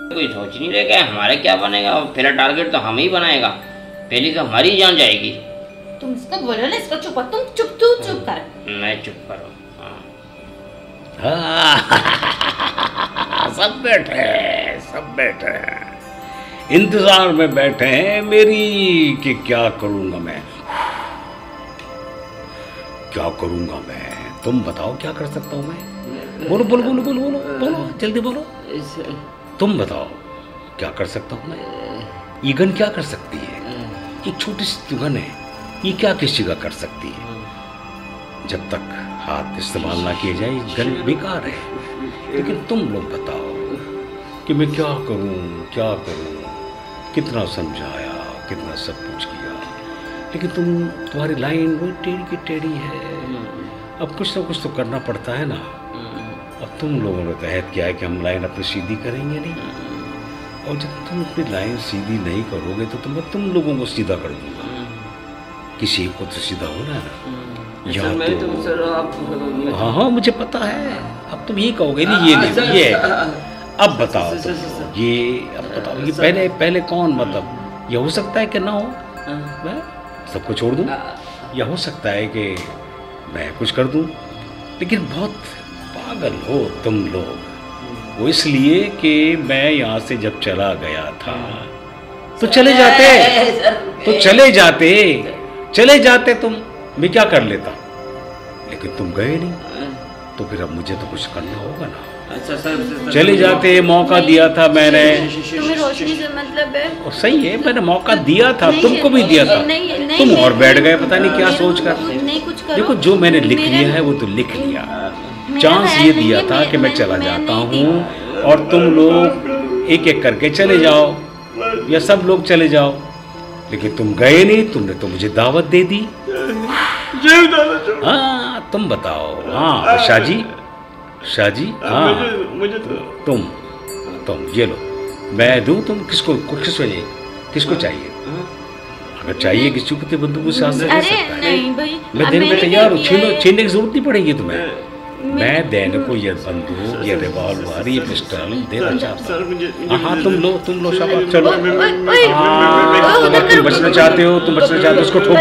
कोई सोच नहीं रहे क्या हमारे क्या बनेगा, पहला टारगेट तो हम ही बनाएगा, पहली तो हमारी जान जाएगी। तुम इसको बोलो ना, इसको चुप, तुम चुप, तू चुप कर। मैं चुप करूँ? सब बैठे हैं इंतजार में बैठे हैं मेरी कि क्या करूंगा मैं, क्या करूंगा मैं। तुम बताओ क्या कर सकता हूं मैं? बोलो बोलो बोलो बोलो बोलो बोलो, जल्दी बोलो। तुम बताओ क्या कर सकता हूं मैं? ये गन क्या कर सकती है? एक छोटी सी गन है, ये क्या किसी का कर सकती है? जब तक हाथ इस्तेमाल ना किए जाए गन बेकार है। लेकिन तुम लोग बताओ कि मैं क्या करूं, कितना समझाया, कितना सब कुछ किया, लेकिन तुम्हारी लाइन वही टेढ़ी की टेढ़ी है। अब कुछ ना कुछ तो करना पड़ता है ना। अब तुम लोगों ने तहत किया है कि हम लाइन अपनी सीधी करेंगे नहीं, और जब तुम अपनी लाइन सीधी नहीं करोगे तो मैं तुम लोगों को सीधा कर दूंगा। किसी को तो सीधा होना है ना। हाँ हाँ मुझे पता है। अब तुम ये कहोगे नहीं, ये नहीं, ये अब बताओ ये, अब बताओ ये पहले कौन, मतलब ये हो सकता है कि ना हो, मैं सबको छोड़ दूं, या हो सकता है कि मैं कुछ कर दूं। लेकिन बहुत पागल हो तुम लोग। वो इसलिए कि मैं यहाँ से जब चला गया था तो चले जाते तुम, मैं क्या कर लेता, लेकिन तुम गए नहीं, तो फिर अब मुझे तो कुछ करना होगा ना। अच्छा सर, चले जाते, मौका दिया था मैंने। तुम्हें रोशनी से मतलब है? और सही है, मैंने मौका दिया था, तुमको भी दिया था, तुम और बैठ गए पता नहीं क्या सोच कर। देखो जो मैंने लिख लिया है वो तो लिख लिया। चांस ये दिया था कि मैं चला जाता हूँ और तुम लोग एक एक करके चले जाओ, या सब लोग चले जाओ, लेकिन तुम गए नहीं। तुमने तो मुझे दावत दे दी। हाँ तुम बताओ। हाँ शाह जी हाँ, तुम ये लो, मैं दूं, तुम किसको चाहिए? अगर चाहिए किसी को तो बंदूक से दे सकता है। नहीं भाई, मैं देने में तैयार हूँ। छीनने की जरूरत नहीं पड़ेगी तुम्हें। मैं देने को ये बंदूक, ये रिवॉल्वर, ये पिस्टल देना चाहता हूँ। हाँ तुम लो शाबाश, चलो। तुम बचना चाहते हो, उसको ठोक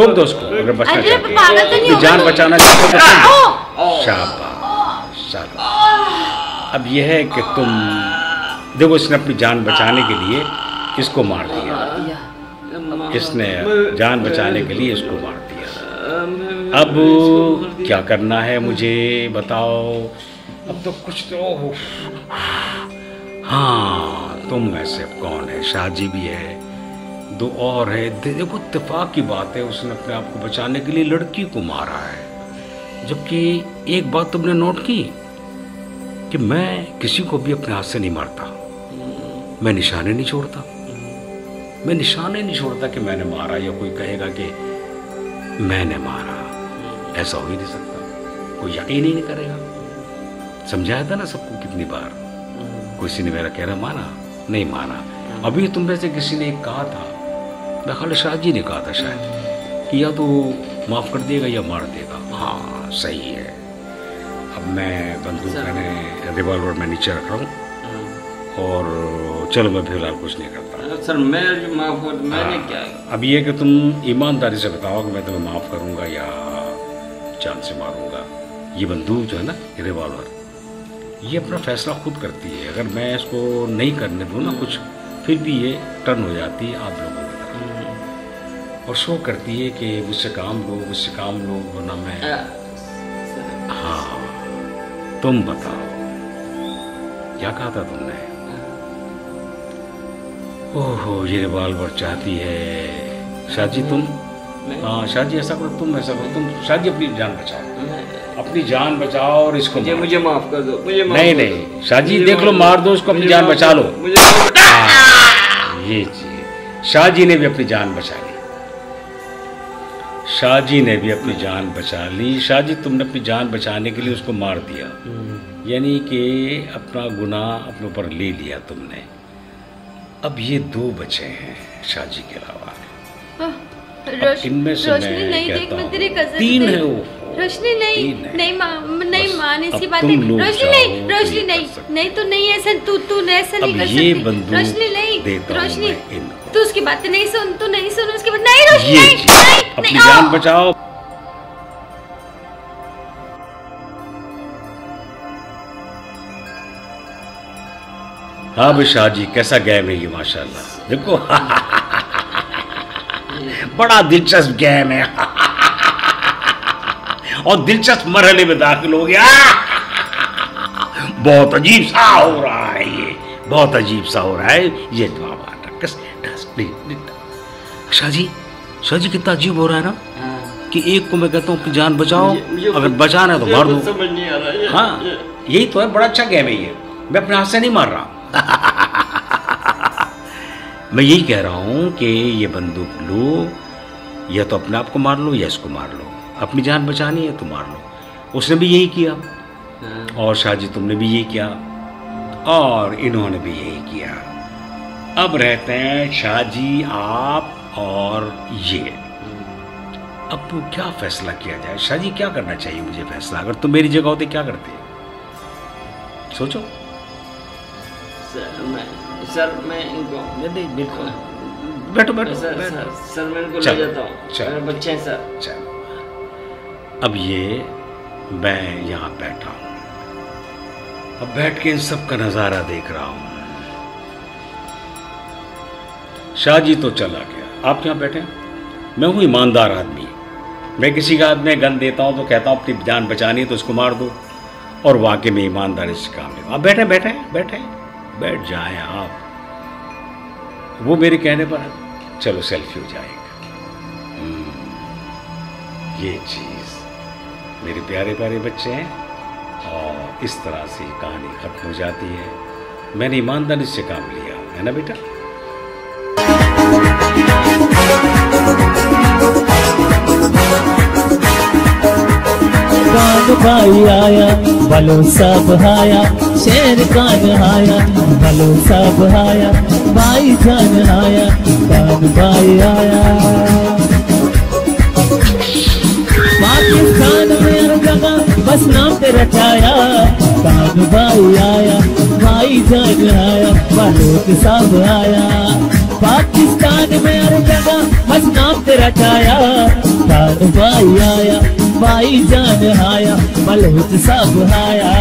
दो उसको। अगर बचना चाहते हो, जान बचाना चाहते हो, शाबाश। अब यह है कि तुम देखो, इसने अपनी जान बचाने के लिए इसको मार दिया, इसने जान बचाने के लिए इसको मार दिया। अब क्या करना है मुझे बताओ? अब तो कुछ तो, हाँ तुम में से कौन है? शाह जी भी है, दो और है। देखो इत्तेफाक की बात है, उसने अपने आप को बचाने के लिए लड़की को मारा है। जबकि एक बात तुमने नोट की कि मैं किसी को भी अपने हाथ से नहीं मारता, मैं निशाने नहीं छोड़ता कि मैंने मारा, या कोई कहेगा कि मैंने मारा। ऐसा हो ही नहीं सकता, कोई यकीन ही नहीं करेगा। समझाया था ना सबको कितनी बार। किसी ने मेरा कहना माना नहीं माना। अभी तुम में से किसी ने एक कहा था, मैं ख्याल शाह जी ने कहा था शायद, कि या तो माफ़ कर देगा या मार देगा। हाँ सही है। अब मैं बंदूक, मैंने रिवॉल्वर में नीचे रख रहा हूँ, और चलो मैं फिलहाल कुछ नहीं करता। सर मैंने क्या? अब ये कि तुम ईमानदारी से बताओ कि मैं तुम्हें माफ़ करूँगा या जान से मारूँगा। ये बंदूक जो है ना, ये रिवॉल्वर, ये अपना फैसला खुद करती है। अगर मैं इसको नहीं करने दूँ ना कुछ, फिर भी ये टर्न हो जाती है आप लोगों की तरफ, और शो करती है कि मुझसे काम लो, वरना मैं। हाँ तुम बताओ क्या कहा था तुमने? ओहो, ये रिवॉल्वर चाहती है शाह जी तुम। हाँ शाह जी ऐसा करो, तुम शाह जी अपनी जान बचाओ और इसको मुझे माफ कर दो, नहीं शाह जी देख लो, मार दो उसको, अपनी जान बचा लो। ये चीज शाह जी ने भी अपनी जान बचा ली। शाह जी तुमने अपनी जान बचाने के लिए उसको मार दिया, यानी कि अपना गुनाह अपने ऊपर ले लिया तुमने। अब ये दो बचे हैं शाह जी के अलावा। इनमें से मैं कहता हूँ 3 है वो। रोशनी नहीं नहीं मान इसकी अब बात। तुम लोग रोशनी चाहो नहीं, तो रोशनी ये नहीं, कर सकते नहीं तो नहीं ऐसा, तू ऐसा नहीं अब कर ये सकती। बंदूक रोशनी नहीं, देता हूं रोशनी मैं इनको। तू उसकी बात नहीं सुन, तू नहीं सुन उसकी बात। नहीं रोशनी ये नहीं, चीज, नहीं, अपनी नहीं, जान बचाओ। हाँ भी शाह जी, कैसा गेम है ये माशाल्लाह, देखो बड़ा दिलचस्प गेम है और दिलचस्प मरहले में दाखिल हो गया। बहुत अजीब सा हो रहा है ये, बहुत अजीब सा हो रहा है ये। शाह जी कितना अजीब हो रहा है ना कि एक को मैं कहता हूँ कि जान बचाओ, अगर बचाना है तो मार दो। समझ नहीं आ रहा है। हाँ यही तो है, बड़ा अच्छा गेम है ये। मैं अपने हाथ से नहीं मार रहा मैं यही कह रहा हूं कि ये बंदूक लो, या तो अपने आप को मार लो या इसको मार लो। अपनी जान बचानी है तो मार लो। उसने भी यही किया और शाह जी तुमने भी यही किया और इन्होंने भी यही किया। अब रहते हैं शाह जी आप और ये। अब तो क्या फैसला किया जाए शाह जी? क्या करना चाहिए मुझे फैसला? अगर तुम मेरी जगह होते क्या करते? सोचो। सर मैं इनको नहीं बिल्कुल, बैठो बैठो सर मैं इनको ले जाता हूँ, मेरे बच्चे हैं सर। चलो अब ये मैं यहाँ बैठा हूँ, अब बैठ के इन सब का नजारा देख रहा हूँ। शाह जी तो चला गया, आप यहाँ बैठे। मैं हूँ ईमानदार आदमी, मैं किसी का हाथ में गन देता हूँ तो कहता हूँ अपनी जान बचानी है तो उसको मार दो, और वाकई में ईमानदारी से काम लेता। आप बैठे बैठे बैठे बैठ जाएं आप, वो मेरे कहने पर है। चलो सेल्फी हो जाएगा। ये चीज मेरे प्यारे प्यारे बच्चे हैं और इस तरह से कहानी खत्म हो जाती है। मैंने ईमानदारी से काम लिया है ना बेटा। कान भाई आया भलो सब आया, शेर कान आया भलो सब आया, भाई जान आया कान भाई आया। पाकिस्तान में हर जगह बस नाम पे रचाया, कान भाई आया भाई जान आया भलो सब आया। पाकिस्तान में हर जगह बस नाम पे रचाया, कान भाई आया भाई जान आया मलहुत सब आया।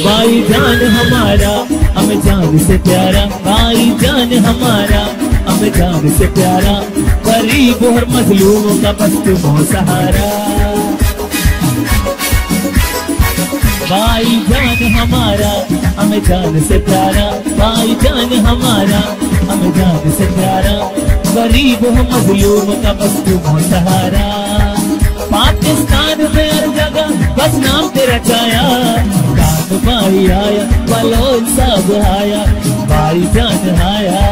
भाई जान हमारा हमें जान से प्यारा, भाई जान हमारा हमें जान से प्यारा, गरीब और मजलूमों का बस तुम हो सहारा। भाई जान हमारा हमें जान से प्यारा, भाई जान हमारा हमें जान से प्यारा, गरीब और मजलूमों का बस तुम हो सहारा। पाकिस्तान में हर जगह बस नाम पे रचाया, कान भाई आया बलोच सब आया, भाई जान आया।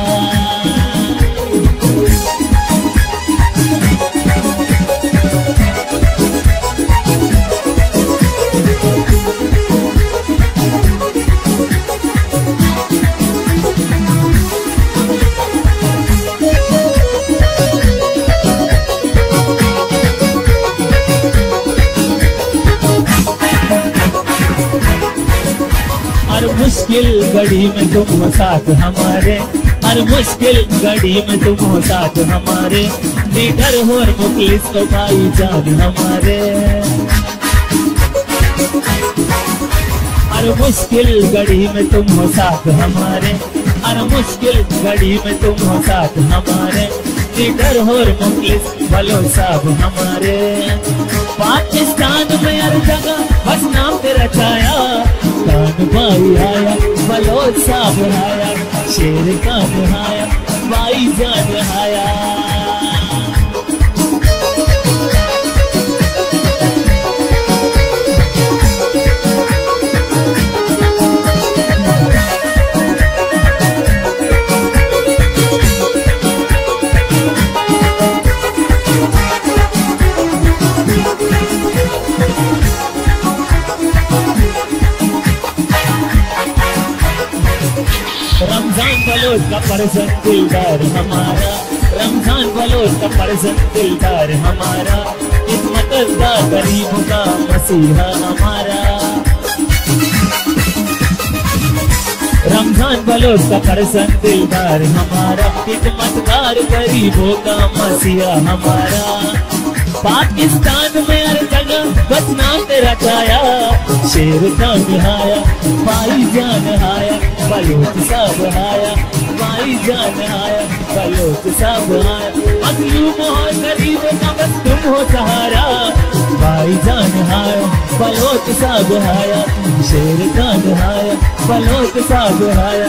हर मुश्किल घड़ी में तुम हो साथ हमारे, हर मुश्किल घड़ी में तुम हो साथ हमारे, लीडर हो और मुखलिस तो भाई जान हमारे। हर मुश्किल घड़ी में तुम हो साथ हमारे, हर मुश्किल घड़ी में तुम हो साथ हमारे, लीडर हो और मुखलिस भलो सब हमारे। पाकिस्तान में हर जगह बस नाम पे रचाया, कान भाई आया बलोच साहब आया, शेर कान आया भाई जान आया। बलोच का परसन दिलदार हमारा, रमजान बलोच का परसन दिलदार हमारा, खिदमतगार गरीबों का मसीहा हमारा। रमजान बलोच का परसन दिलदार हमारा, खिदमतगार गरीबों का मसीहा हमारा। पाकिस्तान में हर जगह बस नाम तेरा छाया, शेर का निहाया भाई जान आया, बलोच साहब आया भाई जान आया, बलोच साहब आया। मजलूम और गरीबों का बस तुम हो सहारा, भाई जान आया बलोच साहब आया, शेर का निहाया बलोच साहब आया,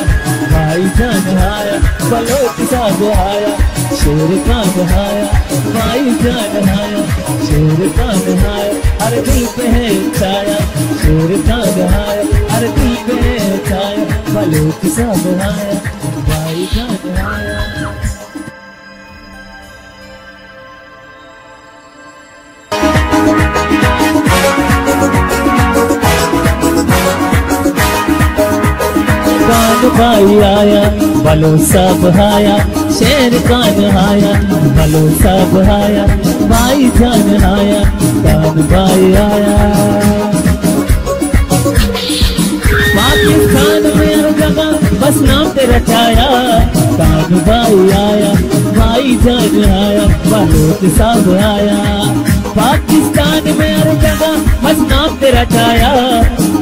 भाई जान आया बलोच साहब आया, शेर का निहाया भाई जान आया, शेर का निहाया हर दिल पे है छाया, शेर का निहाया हर दिल पे है छाया, बलोच साहब आया भाई जान आया। भाई आया बलोच साहब आया, शेर कान आया बलोच साहब आया, भाई जान आया कान भाई आया। पाकिस्तान में हर जगह बस नाम तेरा छाया, कान भाई आया भाई जान आया बलोच साहब आया। पाकिस्तान में हर जगह बस नाम तेरा छाया,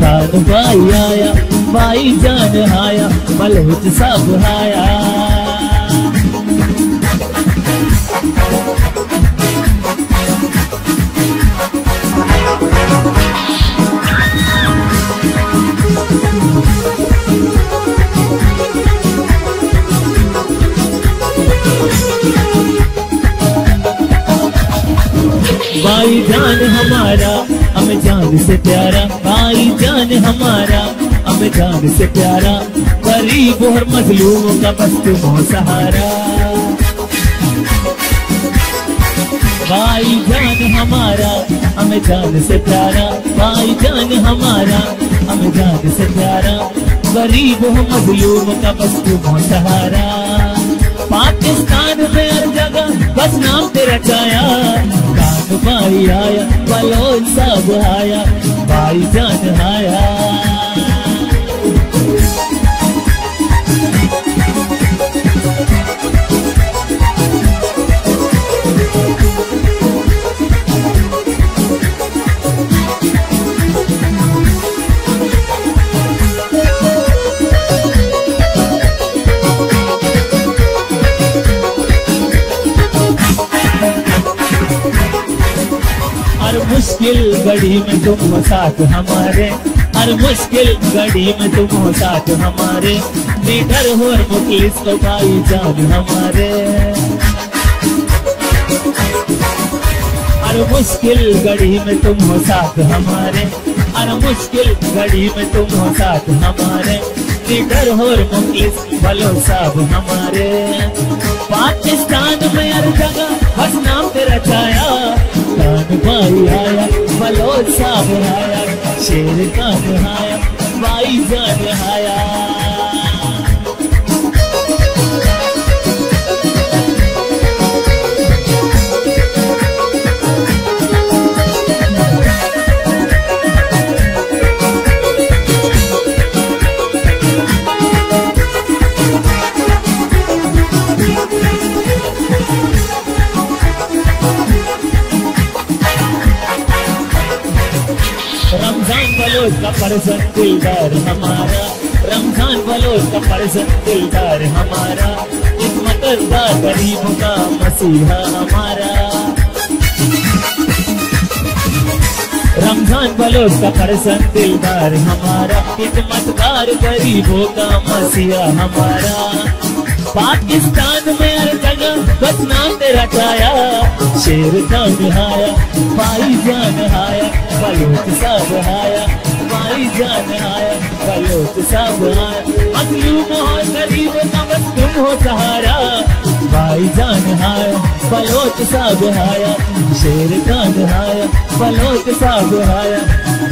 कान भाई आया भाई जान आया बलोच साहब आया। भाई जान हमारा हमें जान से प्यारा, भाई जान हमारा हमें जान से प्यारा, गरीब और मजलूमों का बस तुम हो सहारा। भाई जान हमारा हमें जान से प्यारा, भाई जान हमारा हमें जान से प्यारा, गरीब और मजलूमों का बस तुम हो सहारा। पाकिस्तान में हर जगह बस नाम तेरा छाया, कान भाई आया बलोच साहब आया, भाई जान आया। हर मुश्किल घड़ी में तुम हो साथ हमारे, हर मुश्किल घड़ी में तुम हो साथ हमारे, लीडर हो और मुखलिस तो भाई जान हमारे। हर मुश्किल घड़ी में तुम हो साथ हमारे, हर मुश्किल घड़ी में तुम हो साथ हमारे, लीडर हो और मुखलिस बलोच साहब हमारे। पाकिस्तान में हर जगह बस नाम तेरा छाया, कान भाई आया बलोच साहब आया, शेर कान आया भाई जान आया। रमजान बलोच का परसन दिलदार हमारा, रमजान बलोच का परसन दिलदार हमारा, खिदमतगार गरीबों का मसीहा हमारा। रमजान बलोच का परसन दिलदार हमारा, खिदमतगार गरीबों का मसीहा हमारा। पाकिस्तान में हर जगह बस नाम तेरा छाया, शेर का निहाया भाई जान आया बलोच साहब आया, भाई जान आया बलोच साहब आया। मजलूम और गरीब का बस तुम हो सहारा, भाई जान आया बलोच साहब आया, शेर का निहाया बलोच साहब आया,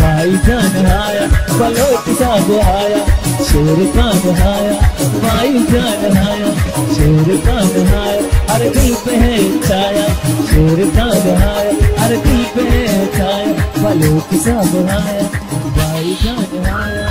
भाई जान आया बलोच साहब आया, शेर का नहाया, भाई जान नहाया, शेर का नहाया, हर दिल पे है छाया, शेर का नहाया, हर दिल पे है छाया, पलों की सा बहाया, भाई जान नहाया।